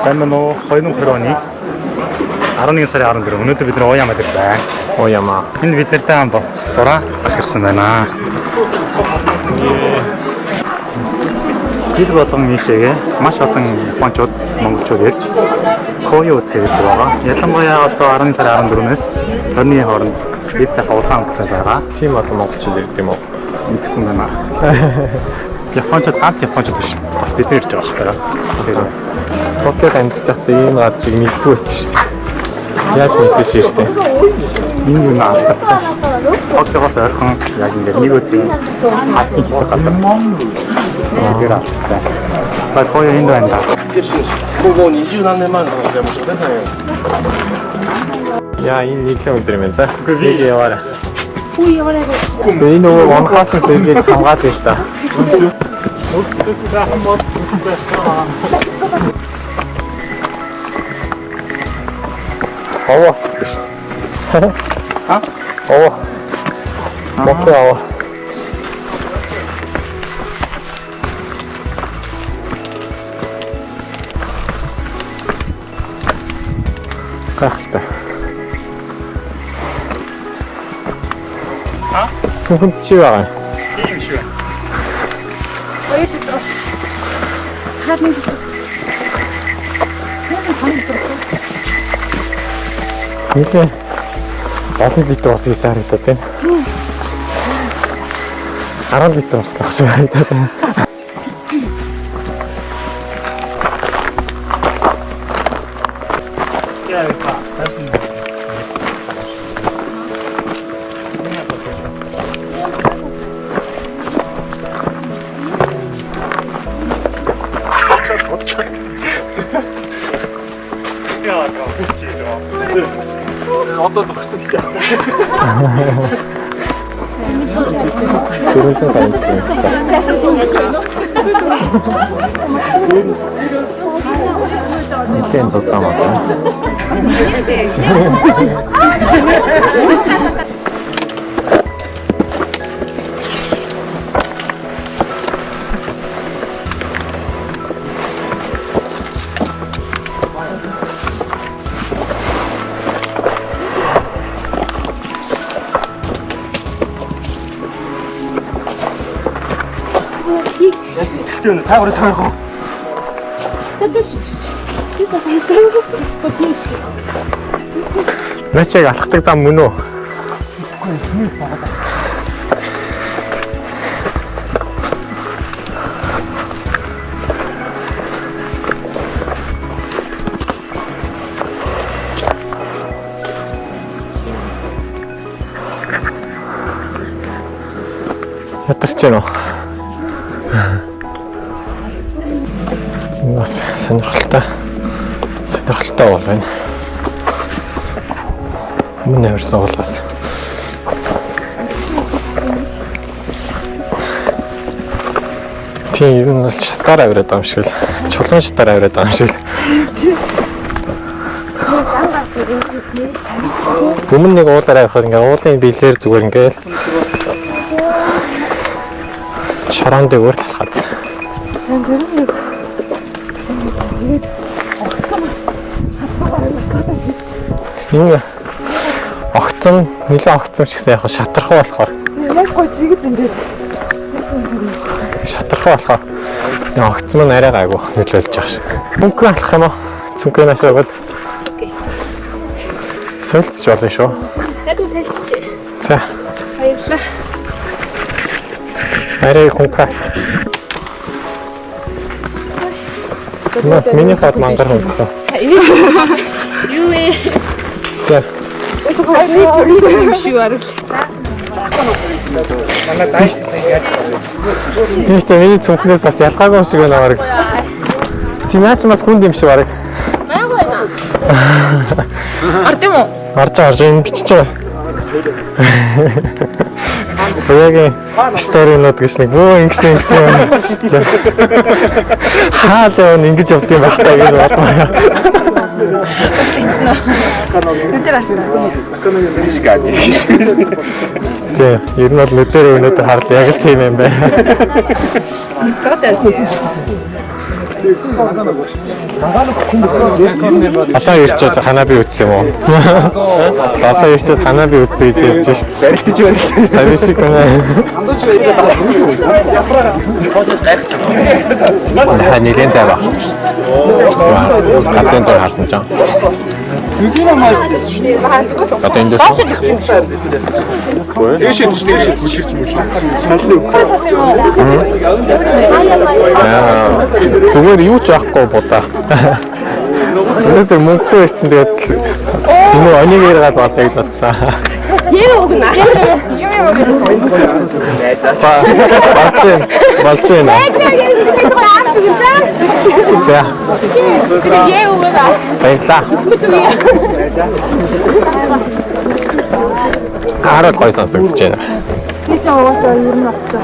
Сайн байна уу? 2020 оны 11 сарын 14 өнөөдөр бид нэр Оямад ирлээ. Ояма. Энд бид нартай хамт сураа ирсэн байна. Жил болгон нийшээгээ маш олон японочууд, монголчууд ирж Коё үзээд байгаа. Ялангуяа одоо 11 сарын 14-өөс 20-ны хооронд бид цаг улаан болчиход байгаа. Тийм одоо монголчууд ирдэг юм уу? Мэдхгүй байна. Японочууд ганц японочууд биш. Бас бид нэр ирж байгаа хэрэг. Токиод амьдарч байхдаа ийм газрыг мэддэг байсан шүү дээ. Яаж мэддэж ирсэн? Энэ юу наа? Токиогоос ойрхон яг ингээд нэг өдрийн хатны газар. За Коё энд байна да. 20何年前の話はもう出ないよ。 Яа, энэ 1 км юм за. Нэг яваарай. Үгүй яваарай. Энэ нөгөө вонхоос сэргийж хамгаад байл та. Овоо шүү дээ. А? Овоо. Мокро овоо. Гайхалтай. А? Цүнхэн чи байгаа. Тийм шүү. Баяр хөөрөс. Хадны Нилээ олон литр ус хийсэн харагдаад байна. 10 литр ус тагш харагдаад байна. 어떤 독특이야. Дөрөв цаг амьсгалтай. Энд зодтаа маа. Яс ихтэй өнө цаагаараа таарах. Начиг алхдаг зам мөн үү? Ятарч гэнэ үү? Нас сонирхолтой бол байна. Мөн нэрсэн уулаас. Тийм ер нь бол шатаар авираад байгаа юм шиг л. Чулуун шатаар авираад байгаа юм шиг л. Өмнө нэг уулаараа явахад ингээ уулын биелэр зүгээр ингээл шорон дээр талхац. Энэ огцон, нэлээд огцон ч гэсэн яг шатархуу болохоор. яг гоо жигэд ингээд Шатархуу болохоор огцон маань арай гайгүй нөлөөлж байгаа шиг. Мөнгө алах юм уу? Цүнхээ нашаагаад. Сольцч болно шүү. За. баярлаа. Арай хунка. Миний хот мангар хунка. Юу вэ? За. Ийм шүү арил. Тиймээ миний цүнхнээс бас ялгаагүй шиг байна баг. Тинаач бас хүнд юм шиг баг. Маяг байна. Орд юм уу? Орж энэ бичиж байгаа. Хоёогийн сторинууд гэж нэг бөө ингэсэн. Хаалаа ингэж явд юм байна гэж бодлоо. Тийм, ер нь бол өнөөдөр харлаа яг л тийм юм байна. Асаа ирчээд ханаби үтсэн юм уу? Асаа ирчээд ханаби үтсэн гэж ярьж шít. Баригдаж байна. Савишик нэ. Нэлээд зав баг. Гацэн дээр харсан ч юм. Одоо энэ дэс. Зүгээр юу ч яахгүй будаа. Өнөөдөр мөнгө ирсэн тэгээд энэ онийг яриад болоё гэж бодсон. Юу өгнө? Болчихно. За. Юу өгнө? Баярлаа. Хараад гоё сонсогдож байна. Тийшээ угаасаа ер нь болчихсон.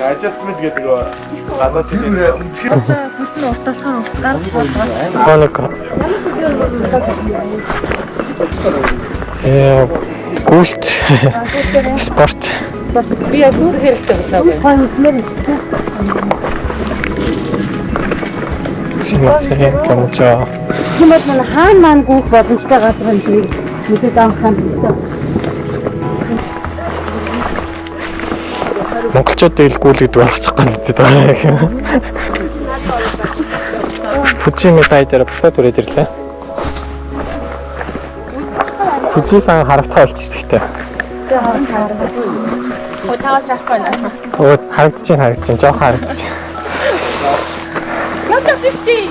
Adjustment гэдэг гадаад гүйлт спорт Би яг бүр хэрэгтэй байна. Симацээ камчаа. Хэмэд манай хаан маань гүөх боломжтой газар нь мэдээд авах юм байна. Монголчуудад илгүүлэгд болгочих гэлтэй байгаа. Фужи медай дээр буцаад үрээд ирлээ. Фужи-сан харагдах болчихтой. Таалж авахгүй байна. Өө харагдчих жоох харагдчих. Явдаг штий.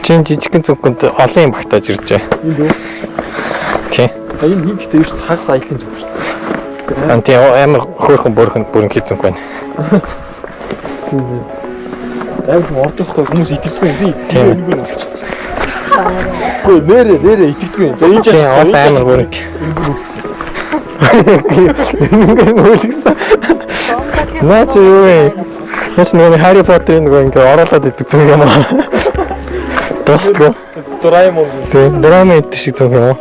Чин жижигхэн цүнхэнд олон юм багтааж иржээ. энэ үү? Тий. Энэ хийхдээ юу ч хагас аялын зүг шүү. Анти амар хөөрхөн бүрэн хийцэнх байна. Амар ордостой хүмүүс итгэдэггүй юм би. Тийм. Энийг нь болчихсон. Гэхдээ нэрээ итгэдэггүй. За энэ ч Бас амар бүрэн. Нөлгсөн. Наач юу вэ? Яс нэг Harry Potter-ийн нэг ингээ оруулаад идэг зүг юм аа. Тосго. Doraemon. Тийм, Doraemon идэх шиг зүг юм аа.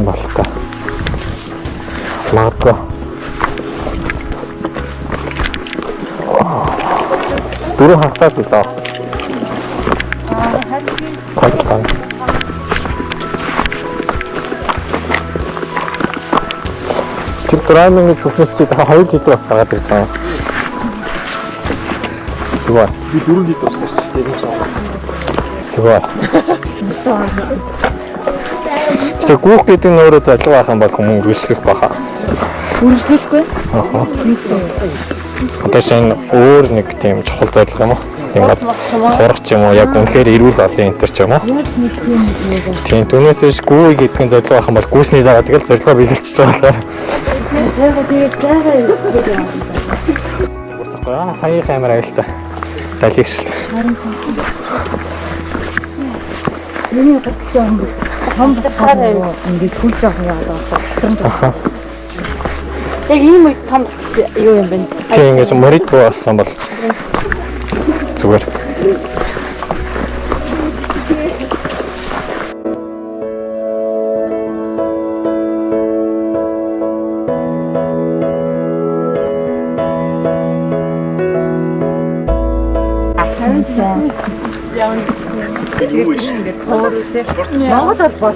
Болтой. Магадгүй. Дөрөв хагасаас л доо. Хагас. Тэр Doraemon гэж бүхнээс чи 2 литр бас гаргаад ирж байгаа. Сүүл. Би 4 литр уусан шүү дээ. Энэ сав. Сүүл. Тэр гүүх гэдэг нь өөрөө зориг байх юм бол хүмүүс үргэлжлэх баха. Үргэлжлэхгүй. Аа. Одоо шинэ өөр нэг тийм чухал зориг юм уу? Ингээд зурх ч юм уу, яг үнэхээр эрүүл олон энэ төр ч юм уу? Тийм, түүнээс биш гүү гэдэг нь зориг байх юм бол гүйсний дараа тэгэл зорилгоо биелүүлчихэж байгаа. Босгоо, сая камер айлтаа. Талигшил. Миний хөдөлгөөн хамтдаа ингээд хүлж авах юм байна. Яг ийм үед том юу юм бэ? Тийм ингэж моридгүй болсон бол зүгээр. Монгол бол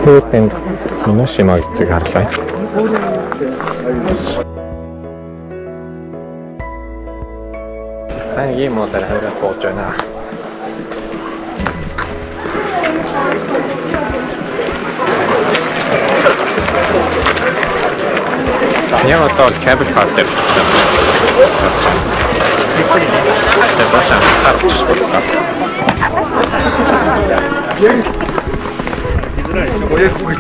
Тэгээд энд Миношима гэдэг харлаа. Сайн ийм модаар хавраад бууж байна. Яг одоо кабель кар дээр тэгээд башаа харж байна. Ояг үгүй.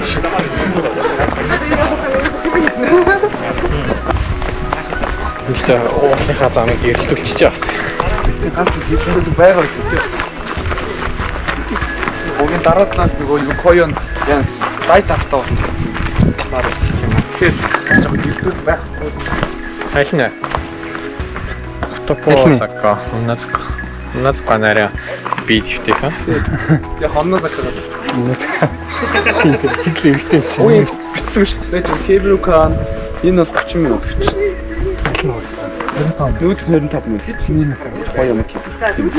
Гэхдээ уулынхаа замыг эргэлдүүлчихэж бас. Ганц хэлбэл байгаа гэдэг байсан. Огийн дараад нас нөгөө юу койон яа гэсэн. Дайт автаа болсон. Нарус юм. Тэгэхээр жоо хэлбэл байхгүй. Айлна. Топоо такка. Унацка нараа бит хвтэйха. Тэгээ хонноо закаад. Хэлээ ихтэй. Ой бичсэн шүү дээ. Чи кабел кан энэ бол 30 минут бичсэн. Нүүд 25 минут. Гоё юм кабел.